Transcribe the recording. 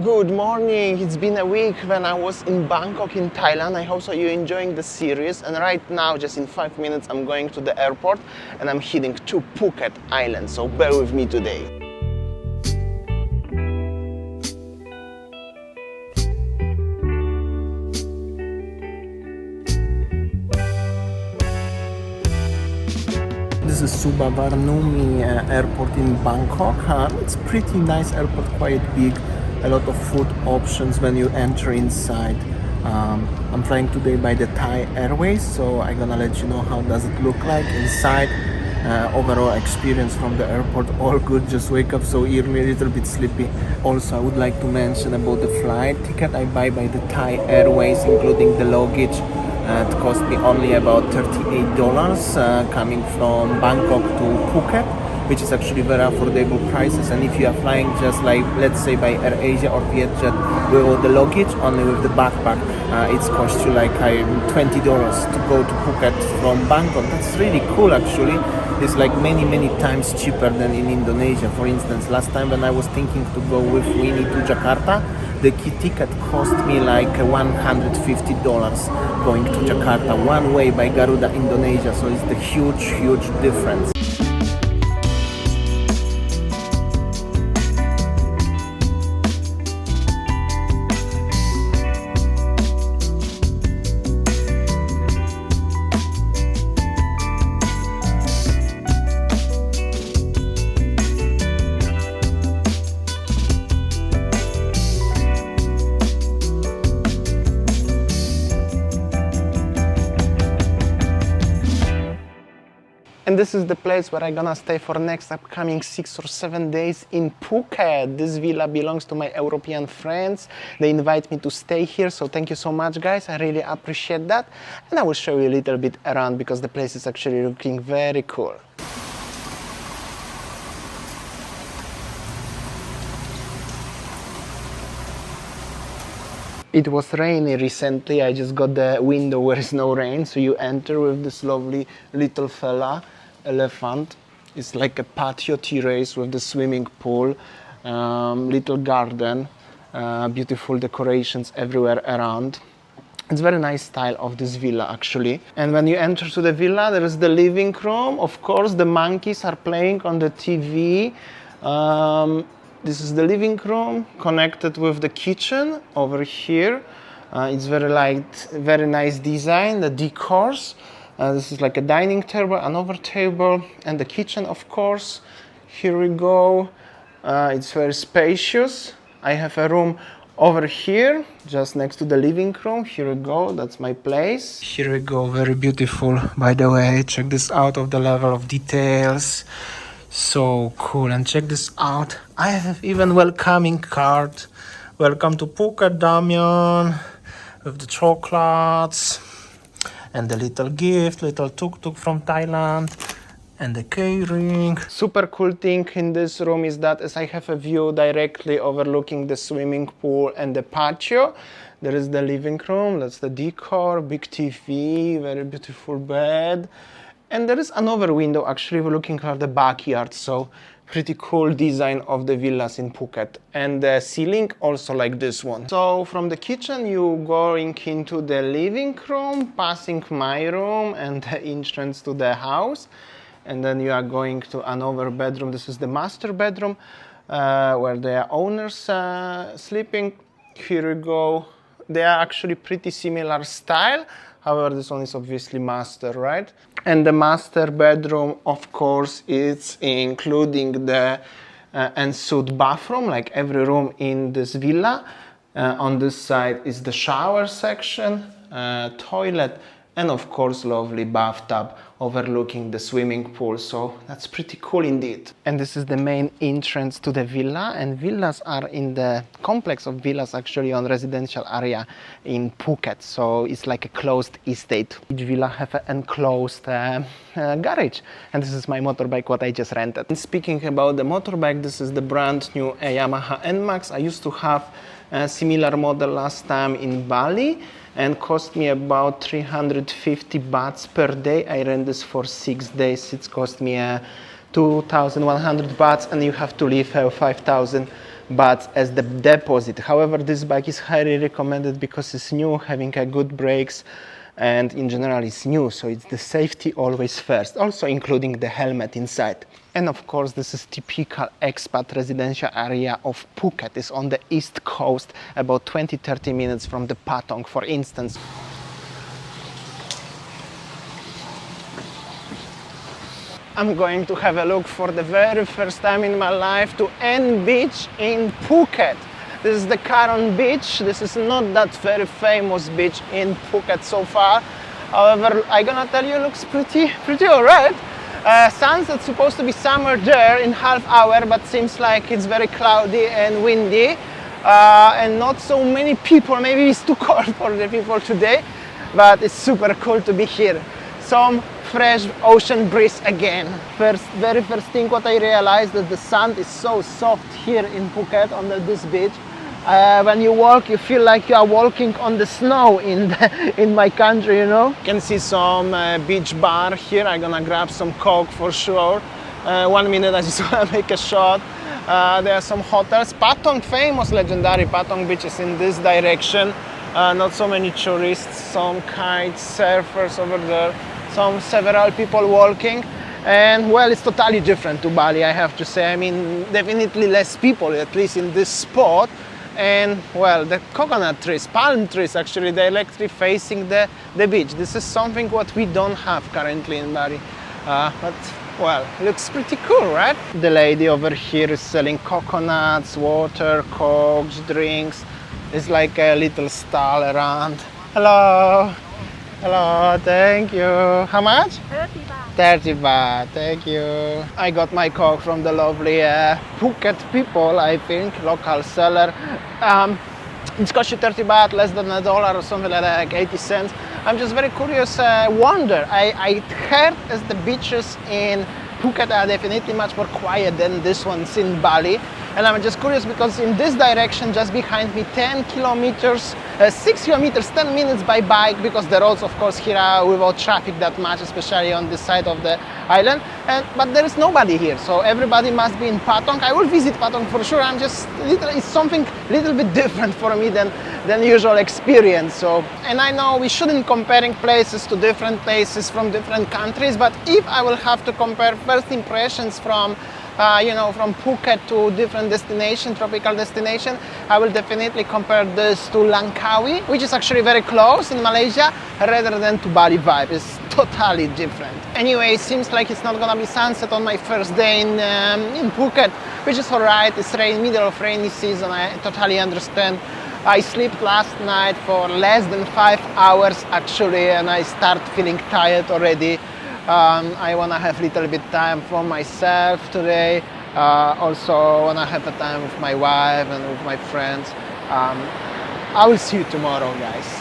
Good morning. It's been a week when I was in Bangkok in Thailand. I hope so you're enjoying the series. And right now, just in 5 minutes, I'm going to the airport and I'm heading to Phuket Island. So bear with me today. This is Subarnabhumi airport in Bangkok. It's pretty nice airport, quite big. A lot of food options when you enter inside. I'm flying today by the Thai Airways, so I'm gonna let you know how does it look like inside. Overall experience from the airport, all good. Just wake up so early, a little bit sleepy. Also, I would like to mention about the flight ticket I buy by the Thai Airways, including the luggage. It cost me only about $38 coming from Bangkok to Phuket, which is actually very affordable prices. And if you are flying just like, let's say, by AirAsia or Vietjet with all the luggage, only with the backpack, it's cost you like $20 to go to Phuket from Bangkok. That's really cool actually. It's like many times cheaper than in Indonesia. For instance, last time when I was thinking to go with Winnie to Jakarta, the ticket cost me like $150 going to Jakarta one way by Garuda Indonesia. So it's the huge difference. And this is the place where I'm gonna stay for next upcoming 6 or 7 days in Phuket. This villa belongs to my European friends. They invite me to stay here, so thank you so much, guys. I really appreciate that. And I will show you a little bit around because the place is actually looking very cool. It was rainy recently. I just got the window where is no rain, so you enter with this lovely little fella elephant. It's like a patio terrace with the swimming pool, little garden, beautiful decorations everywhere around. It's very nice style of this villa actually. And when you enter to the villa, there is the living room. Of course, the monkeys are playing on the TV. This is the living room connected with the kitchen over here. It's very nice design, the decors. This is like a dining table, another table, and the kitchen, of course. Here we go. It's very spacious. I have a room over here, just next to the living room. Here we go, that's my place. Here we go, very beautiful, by the way. Check this out of the level of details. So cool. And check this out, I have even welcoming card. Welcome to Phuket, Damian, with the chocolates and the little gift, little tuk-tuk from Thailand, and the keyring. Super cool thing in this room is that as I have a view directly overlooking the swimming pool and the patio. There is the living room, that's the decor, big TV, very beautiful bed. And there is another window actually looking at the backyard, so pretty cool design of the villas in Phuket. And the ceiling also like this one. So from the kitchen you going into the living room, passing my room and the entrance to the house. And then you are going to another bedroom. This is the master bedroom where the owners sleeping. Here we go. They are actually pretty similar style. However, this one is obviously master, right? And the master bedroom, of course, is including the ensuite bathroom, like every room in this villa. On this side is the shower section, toilet, and of course, lovely bathtub overlooking the swimming pool. So that's pretty cool indeed. And this is the main entrance to the villa. And villas are in the complex of villas actually on residential area in Phuket. So it's like a closed estate. Each villa have an enclosed garage. And this is my motorbike, what I just rented. And speaking about the motorbike, this is the brand new Yamaha NMAX. I used to have a similar model last time in Bali and cost me about 350 bahts per day. I rent this for 6 days. It's cost me 2,100 bahts and you have to leave 5,000 but as the deposit. However, this bike is highly recommended because it's new, having a good brakes, and in general it's new, so it's the safety always first, also including the helmet inside. And of course, this is typical expat residential area of Phuket. It's on the east coast, about 20-30 minutes from the Patong, for instance. I'm going to have a look for the very first time in my life to N Beach in Phuket. This is the Patong Beach. This is not that very famous beach in Phuket so far. However, I'm gonna tell you, it looks pretty alright. Sunset's supposed to be somewhere there in half hour, but seems like it's very cloudy and windy, and not so many people. Maybe it's too cold for the people today, but it's super cool to be here. Some fresh ocean breeze again. Very first thing what I realized, that the sand is so soft here in Phuket on this beach. When you walk, you feel like you are walking on the snow in my country, you know. You can see some beach bar here. I'm gonna grab some Coke for sure. 1 minute, I just wanna make a shot. There are some hotels. Patong, famous, legendary Patong Beach is in this direction. Not so many tourists, some kite surfers over there, several people walking. And well, it's totally different to Bali, I have to say. I mean, definitely less people, at least in this spot. And well, the coconut trees, palm trees, actually directly facing the beach. This is something what we don't have currently in Bali. But well, looks pretty cool, right? The lady over here is selling coconuts, water, cokes, drinks. It's like a little stall around. Hello. Hello, thank you. How much? 30 baht. 30 baht, thank you. I got my Coke from the lovely Phuket people, I think, local seller. It's cost you 30 baht, less than $1 or something like 80 cents. I'm just very curious, wonder. I heard as the beaches in Phuket are definitely much more quiet than this one's in Bali. And I'm just curious because in this direction, just behind me, 10 kilometers, 6 kilometers, 10 minutes by bike, because the roads, of course, here are without traffic that much, especially on this side of the island. But there is nobody here, so everybody must be in Patong. I will visit Patong for sure. I'm just it's something little bit different for me than usual experience. So, and I know we shouldn't comparing places to different places from different countries, but if I will have to compare first impressions from from Phuket to different destination, tropical destination, I will definitely compare this to Langkawi, which is actually very close in Malaysia, rather than to Bali vibe. It's totally different. Anyway, it seems like it's not gonna be sunset on my first day in Phuket, which is alright. It's middle of rainy season. I totally understand. I slept last night for less than 5 hours actually, and I start feeling tired already. I want to have a little bit time for myself today. Also want to have a time with my wife and with my friends. I will see you tomorrow, guys.